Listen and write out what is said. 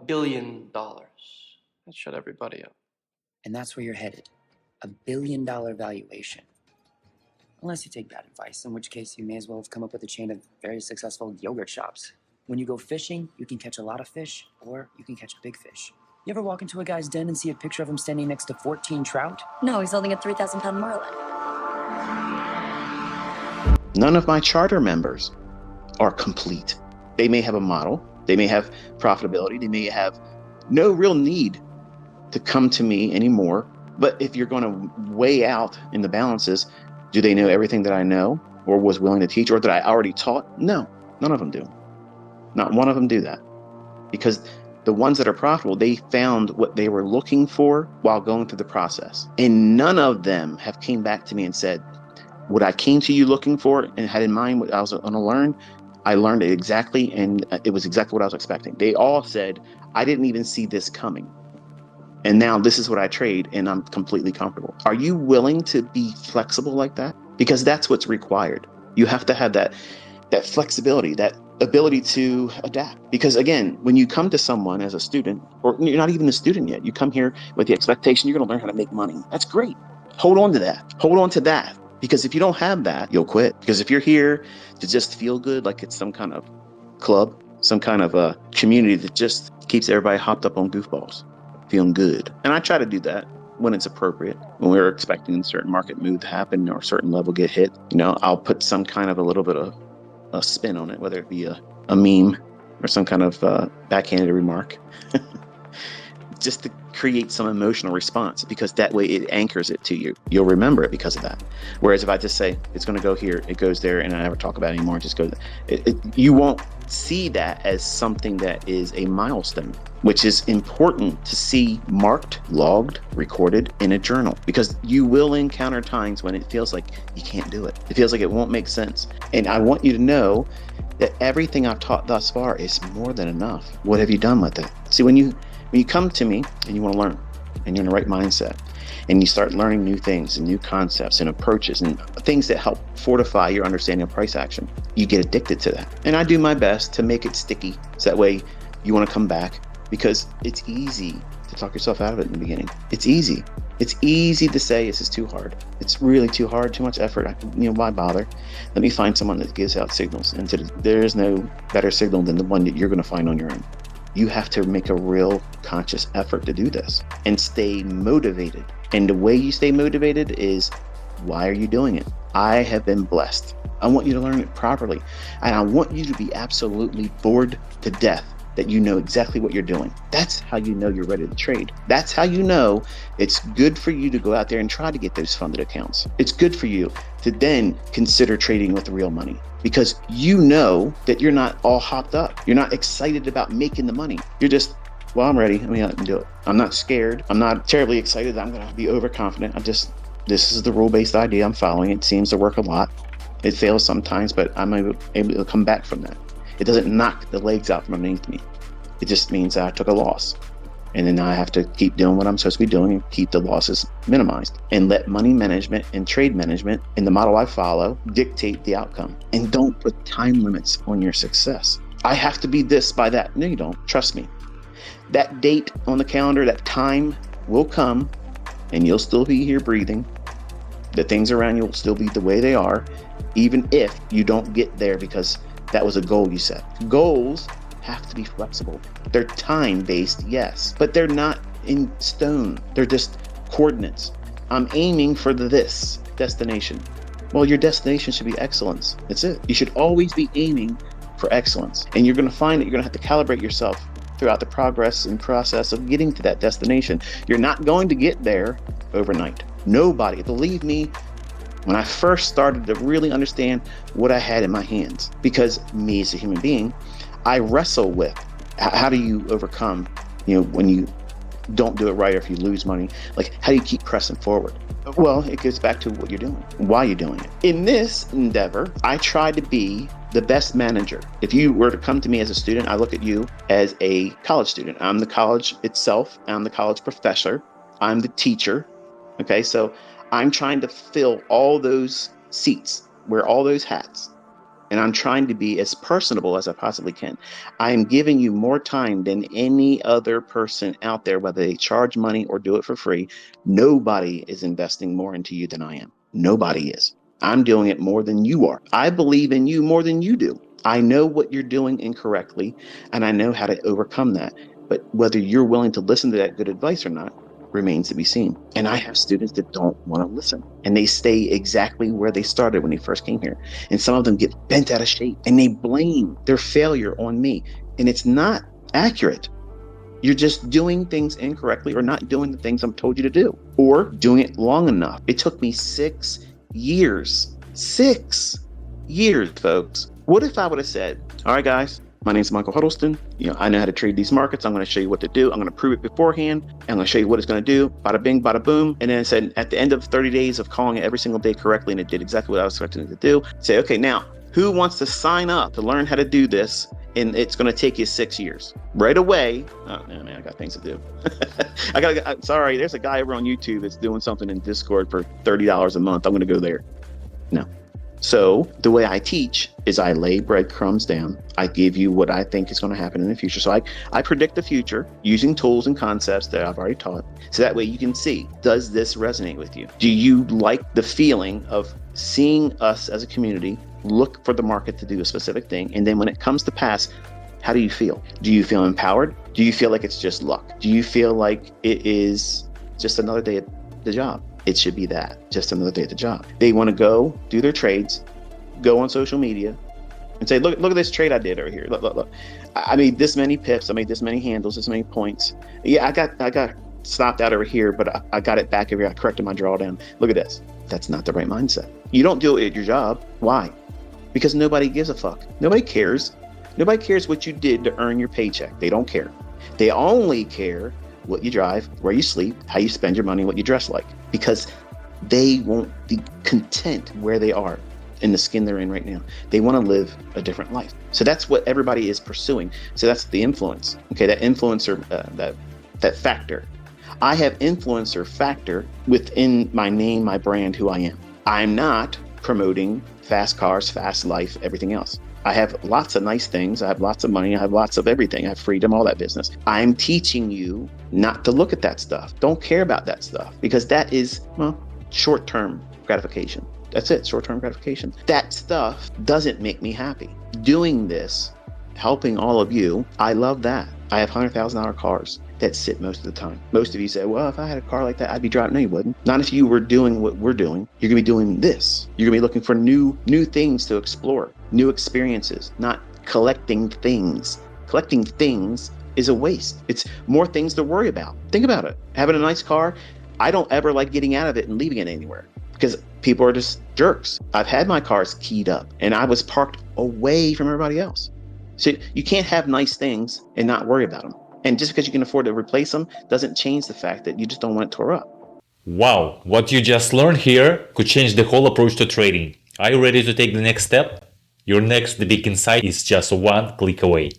billion. That shut everybody up. And that's where you're headed. $1 billion valuation. Unless you take bad advice, in which case you may as well have come up with a chain of very successful yogurt shops. When you go fishing, you can catch a lot of fish, or you can catch a big fish. You ever walk into a guy's den and see a picture of him standing next to 14 trout? No, he's holding a 3,000-pound marlin. None of my charter members are complete. They may have a model, they may have profitability, they may have no real need to come to me anymore. But if you're going to weigh out in the balances, do they know everything that I know or was willing to teach or that I already taught? No, none of them do. Not one of them do that. Because the ones that are profitable, they found what they were looking for while going through the process. And none of them have came back to me and said, what I came to you looking for and had in mind what I was going to learn, I learned it exactly, and it was exactly what I was expecting. They all said, I didn't even see this coming. And now this is what I trade, and I'm completely comfortable. Are you willing to be flexible like that? Because that's what's required. You have to have that flexibility, that ability to adapt. Because again, when you come to someone as a student, or you're not even a student yet, you come here with the expectation you're going to learn how to make money. That's great. Hold on to that. Hold on to that. Because if you don't have that, you'll quit. Because if you're here to just feel good, like it's some kind of club, some kind of a community that just keeps everybody hopped up on goofballs, feeling good. And I try to do that when it's appropriate. When we're expecting a certain market move to happen or a certain level get hit, I'll put some kind of a little bit of a spin on it, whether it be a meme or some kind of backhanded remark, just to create some emotional response, because that way it anchors it to you. You'll remember it because of that. Whereas if I just say it's going to go here, it goes there, and I never talk about it anymore, it just goes, you won't see that as something that is a milestone, which is important to see marked, logged, recorded in a journal, because you will encounter times when it feels like you can't do it. It feels like it won't make sense. And I want you to know that everything I've taught thus far is more than enough. What have you done with it? See, when you come to me and you want to learn and you're in the right mindset and you start learning new things and new concepts and approaches and things that help fortify your understanding of price action, you get addicted to that. And I do my best to make it sticky, so that way you want to come back, because it's easy to talk yourself out of it in the beginning. It's easy. It's easy to say this is too hard. It's really too hard, too much effort. Why bother? Let me find someone that gives out signals. And there is no better signal than the one that you're going to find on your own. You have to make a real conscious effort to do this and stay motivated. And the way you stay motivated is, why are you doing it? I have been blessed. I want you to learn it properly. And I want you to be absolutely bored to death that you know exactly what you're doing. That's how you know you're ready to trade. That's how you know it's good for you to go out there and try to get those funded accounts. It's good for you to then consider trading with real money, because you know that you're not all hopped up. You're not excited about making the money. You're just, well, I'm ready. I can do it. I'm not scared. I'm not terribly excited that I'm going to be overconfident. This is the rule-based idea I'm following. It seems to work a lot. It fails sometimes, but I'm able to come back from that. It doesn't knock the legs out from underneath me. It just means that I took a loss. And then I have to keep doing what I'm supposed to be doing and keep the losses minimized, and let money management and trade management in the model I follow dictate the outcome. And don't put time limits on your success. I have to be this by that. No, you don't. Trust me. That date on the calendar, that time will come, and you'll still be here breathing. The things around you will still be the way they are, even if you don't get there because that was a goal you set. Goals have to be flexible. They're time-based, yes, but they're not in stone. They're just coordinates. I'm aiming for this destination. Well, your destination should be excellence. That's it. You should always be aiming for excellence. And you're going to find that you're going to have to calibrate yourself throughout the progress and process of getting to that destination. You're not going to get there overnight. Nobody, believe me, when I first started to really understand what I had in my hands, because me as a human being, I wrestle with how do you overcome, when you don't do it right, or if you lose money, like how do you keep pressing forward? Well, it goes back to what you're doing, why you're doing it. In this endeavor, I try to be the best manager. If you were to come to me as a student, I look at you as a college student. I'm the college itself. I'm the college professor. I'm the teacher. Okay, so I'm trying to fill all those seats, wear all those hats. And I'm trying to be as personable as I possibly can. I am giving you more time than any other person out there, whether they charge money or do it for free. Nobody is investing more into you than I am. Nobody is. I'm doing it more than you are. I believe in you more than you do. I know what you're doing incorrectly, and I know how to overcome that. But whether you're willing to listen to that good advice or not remains to be seen. And I have students that don't want to listen, and they stay exactly where they started when they first came here. And some of them get bent out of shape and they blame their failure on me. And it's not accurate. You're just doing things incorrectly or not doing the things I'm told you to do or doing it long enough. It took me 6 years. 6 years, folks. What if I would have said, all right, guys, my name's Michael Huddleston. I know how to trade these markets. I'm going to show you what to do. I'm going to prove it beforehand. I'm going to show you what it's going to do. Bada bing, bada boom. And then it said at the end of 30 days of calling it every single day correctly, and it did exactly what I was expecting it to do, say, okay, now who wants to sign up to learn how to do this? And it's going to take you 6 years. Right away. Oh, no, man, I got things to do. Sorry, there's a guy over on YouTube that's doing something in Discord for $30 a month. I'm going to go there. No. So the way I teach is I lay breadcrumbs down. I give you what I think is going to happen in the future. So I predict the future using tools and concepts that I've already taught. So that way you can see, does this resonate with you? Do you like the feeling of seeing us as a community look for the market to do a specific thing? And then when it comes to pass, how do you feel? Do you feel empowered? Do you feel like it's just luck? Do you feel like it is just another day at the job? It should be that, just another day at the job. They want to go do their trades, go on social media and say, look at this trade I did over here. Look. I made this many pips. I made this many handles, this many points. Yeah, I got stopped out over here, but I got it back over here. I corrected my drawdown. Look at this. That's not the right mindset. You don't do it at your job. Why? Because nobody gives a fuck. Nobody cares. Nobody cares what you did to earn your paycheck. They don't care. They only care what you drive, where you sleep, how you spend your money, what you dress like, because they won't be content where they are in the skin they're in right now. They want to live a different life. So that's what everybody is pursuing. So that's the influence. Okay, that influencer, that factor. I have influencer factor within my name, my brand, who I am. I'm not promoting fast cars, fast life, everything else. I have lots of nice things. I have lots of money. I have lots of everything. I have freedom, all that business. I'm teaching you not to look at that stuff. Don't care about that stuff because that is, well, short-term gratification. That's it, short-term gratification. That stuff doesn't make me happy. Doing this, helping all of you, I love that. I have $100,000 cars that sit most of the time. Most of you say, well, if I had a car like that, I'd be driving. No, you wouldn't. Not if you were doing what we're doing. You're gonna be doing this. You're gonna be looking for new things to explore, new experiences, not collecting things. Collecting things is a waste. It's more things to worry about. Think about it. Having a nice car, I don't ever like getting out of it and leaving it anywhere because people are just jerks. I've had my cars keyed up and I was parked away from everybody else. So you can't have nice things and not worry about them. And just because you can afford to replace them doesn't change the fact that you just don't want it tore up. Wow, what you just learned here could change the whole approach to trading. Are you ready to take the next step? Your next big insight is just one click away.